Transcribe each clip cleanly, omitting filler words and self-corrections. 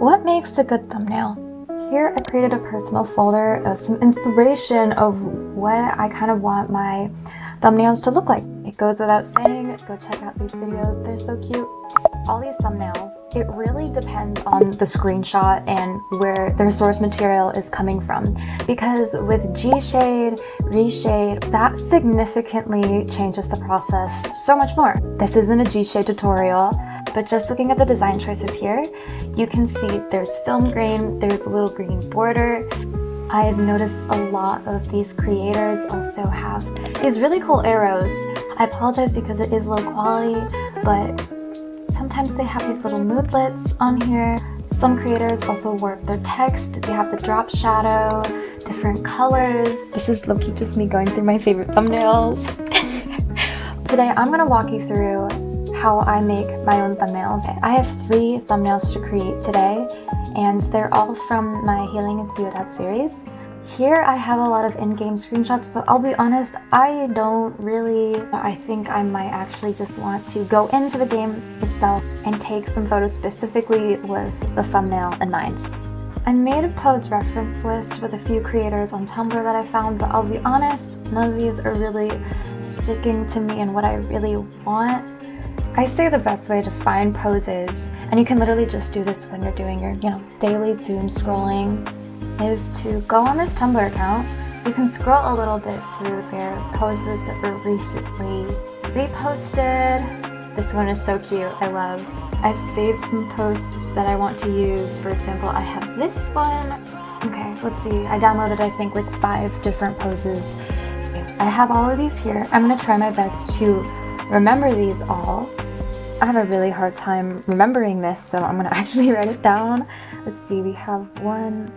What makes a good thumbnail? Here I created a personal folder of some inspiration of what I kind of want my thumbnails to look like. It goes without saying, go check out these videos, they're so cute. All these thumbnails, it really depends on the screenshot and where their source material is coming from. Because with G-shade, reshade, that significantly changes the process so much more. This isn't a G-shade tutorial, but just looking at the design choices here, you can see there's film grain, there's a little green border. I've noticed a lot of these creators also have these really cool arrows. I apologize because it is low quality, but sometimes they have these little moodlets on here. Some creators also work their text. They have the drop shadow, different colors. This is low-key just me going through my favorite thumbnails. Today I'm gonna walk you through how I make my own thumbnails. I have 3 thumbnails to create today, and they're all from my Healing and Ciudad series. Here I have a lot of in-game screenshots, but I'll be honest, I think I might actually just want to go into the game itself and take some photos specifically with the thumbnail in mind. I made a pose reference list with a few creators on Tumblr that I found, but I'll be honest, none of these are really sticking to me and what I really want. I say the best way to find poses, and you can literally just do this when you're doing your, daily doom scrolling, is to go on this Tumblr account. You can scroll a little bit through their poses that were recently reposted. This one is so cute, I love. I've saved some posts that I want to use. For example, I have this one. Okay, let's see. I downloaded, I think, like 5 different poses. I have all of these here. I'm gonna try my best to remember these all. I have a really hard time remembering this, so I'm gonna actually write it down. Let's see, we have one.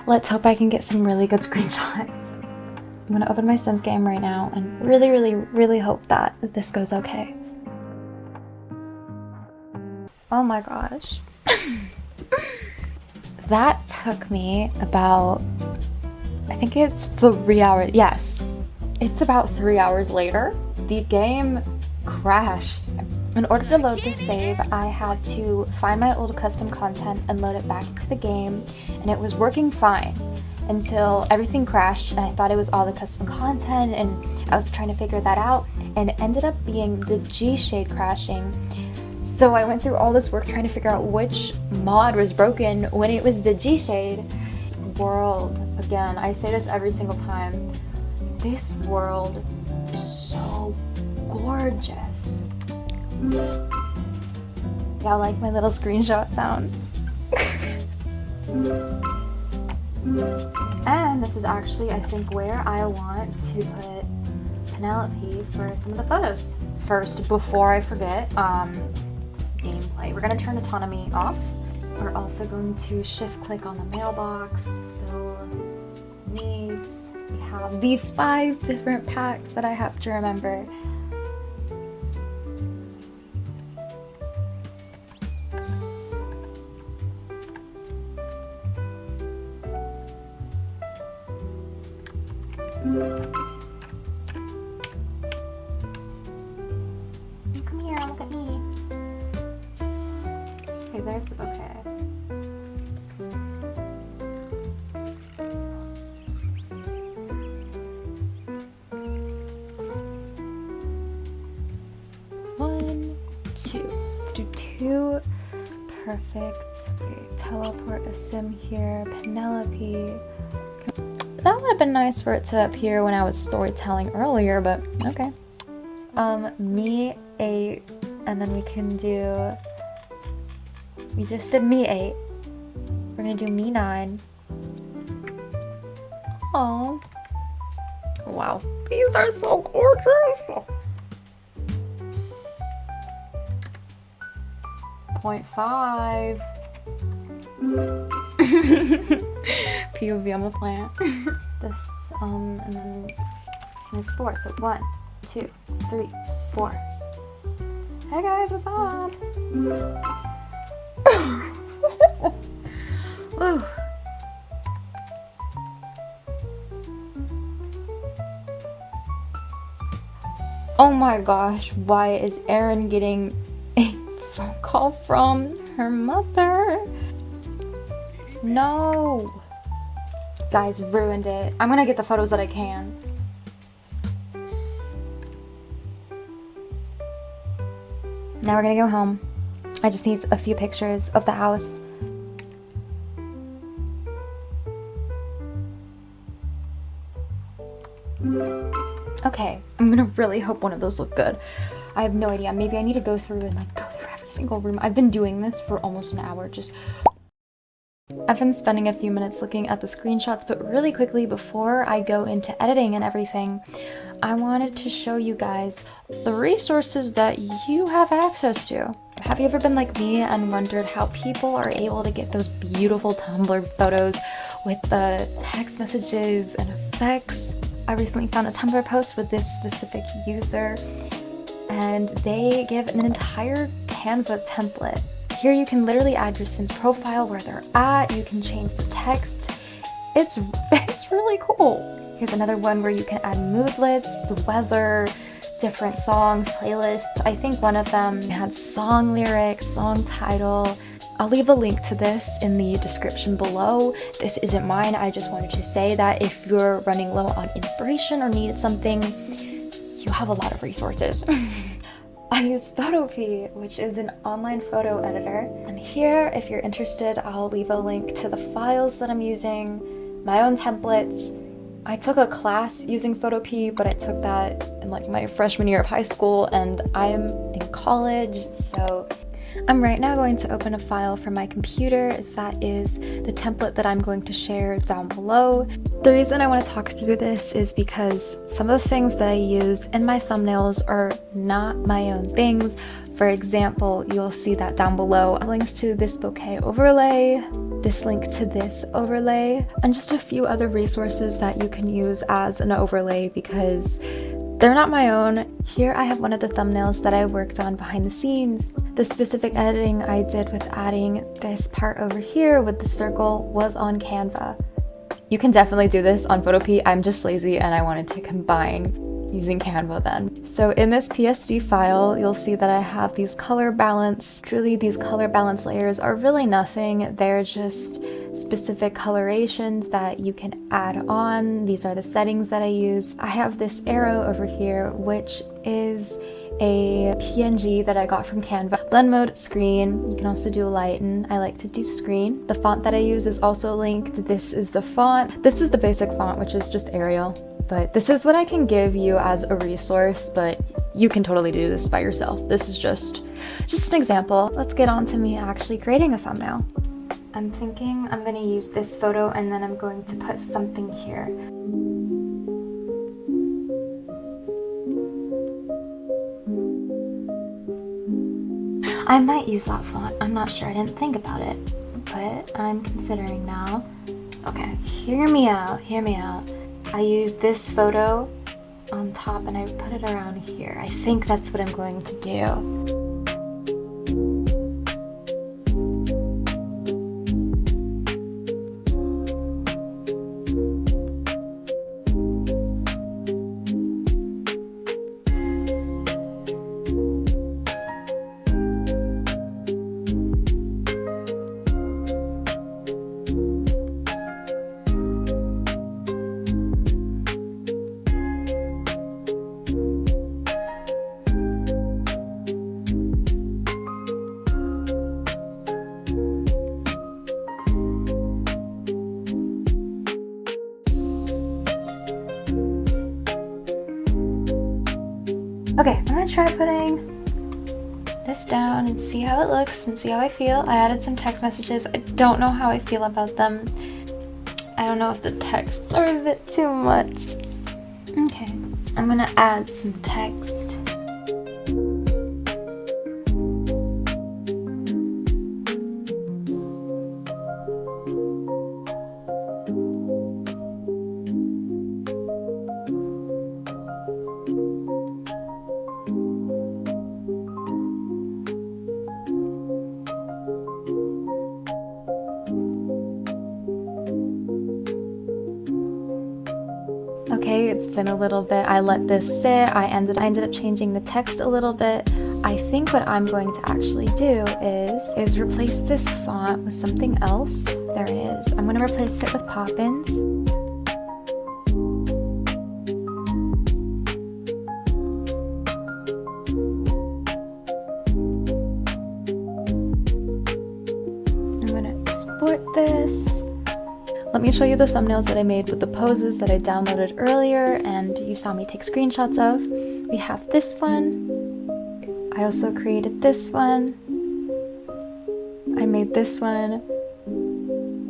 Let's hope I can get some really good screenshots. I'm gonna open my Sims game right now and really hope that this goes okay. Oh my gosh. That took me about, I think it's 3 hours. Yes, it's about 3 hours later. The game crashed. In order to load this save, I had to find my old custom content and load it back into the game, and it was working fine until everything crashed and I thought it was all the custom content, and I was trying to figure that out, and it ended up being the G-shade crashing. So I went through all this work trying to figure out which mod was broken when it was the G-shade. World, again, I say this every single time, this world is so gorgeous. Y'all like my little screenshot sound? And this is actually, I think, where I want to put Penelope for some of the photos. First, before I forget, gameplay. We're gonna turn autonomy off. We're also going to shift click on the mailbox, fill needs. We have the 5 different packs that I have to remember. Come here, look at me. Okay, there's the bouquet. One, 2. Let's do 2. Perfect. Okay, teleport a sim here. Penelope. That would have been nice for it to appear when I was storytelling earlier, but okay. Me 8, and then we can do, we just did me 8. We're gonna do me 9. Oh, wow, these are so gorgeous. 0.5. POV on the plant. This, and then there's 4. So 1, 2, 3, 4. Hey guys, what's up? Woo. Oh my gosh, why is Erin getting a phone call from her mother? No! Guys, ruined it. I'm gonna get the photos that I can. Now we're gonna go home. I just need a few pictures of the house. Okay, I'm gonna really hope one of those look good. I have no idea. Maybe I need to go through and like go through every single room. I've been doing this for almost an hour. I've been spending a few minutes looking at the screenshots, but really quickly before I go into editing and everything, I wanted to show you guys the resources that you have access to. Have you ever been like me and wondered how people are able to get those beautiful Tumblr photos with the text messages and effects? I recently found a Tumblr post with this specific user, and they give an entire Canva template. Here you can literally add your Sim's profile, where they're at, you can change the text. It's really cool. Here's another one where you can add moodlets, the weather, different songs, playlists. I think one of them had song lyrics, song title. I'll leave a link to this in the description below. This isn't mine. I just wanted to say that if you're running low on inspiration or need something, you have a lot of resources. I use Photopea, which is an online photo editor. And here, if you're interested, I'll leave a link to the files that I'm using, my own templates. I took a class using Photopea, but I took that in like my freshman year of high school, and I'm in college, so I'm right now going to open a file from my computer that is the template that I'm going to share down below. The reason I want to talk through this is because some of the things that I use in my thumbnails are not my own things. For example, you'll see that down below, links to this bouquet overlay, this link to this overlay, and just a few other resources that you can use as an overlay because they're not my own. Here I have one of the thumbnails that I worked on behind the scenes. The specific editing I did with adding this part over here with the circle was on Canva. You can definitely do this on Photopea. I'm just lazy and I wanted to combine using Canva then. So in this PSD file, you'll see that I have these color balance. Truly, these color balance layers are really nothing. They're just specific colorations that you can add on. These are the settings that I use. I have this arrow over here, which is a PNG that I got from Canva. Blend mode, screen. You can also do lighten. I like to do screen. The font that I use is also linked. This is the font. This is the basic font, which is just Arial. But this is what I can give you as a resource, but you can totally do this by yourself. This is just an example. Let's get on to me actually creating a thumbnail. I'm thinking I'm gonna use this photo and then I'm going to put something here. I might use that font. I'm not sure. I didn't think about it, but I'm considering now. Okay, hear me out, hear me out. I use this photo on top and I put it around here. I think that's what I'm going to do. Okay, I'm gonna try putting this down and see how it looks and see how I feel. I added some text messages. I don't know how I feel about them. I don't know if the texts are a bit too much. Okay, I'm gonna add some text. Okay, it's been a little bit. I let this sit. I ended up changing the text a little bit. I think what I'm going to actually do is replace this font with something else. There it is. I'm going to replace it with Poppins. I'm going to export this. Let me show you the thumbnails that I made with the poses that I downloaded earlier and you saw me take screenshots of. We have this one. I also created this one. I made this one.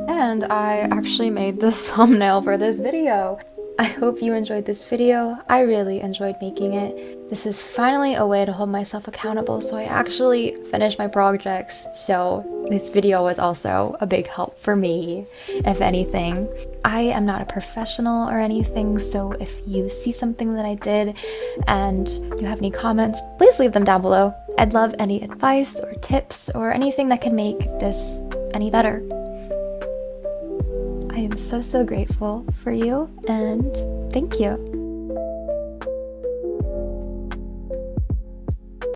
And I actually made the thumbnail for this video. I hope you enjoyed this video. I really enjoyed making it. This is finally a way to hold myself accountable, so I actually finished my projects. So this video was also a big help for me, if anything. I am not a professional or anything, so if you see something that I did and you have any comments, please leave them down below. I'd love any advice or tips or anything that can make this any better. I am so grateful for you, and thank you.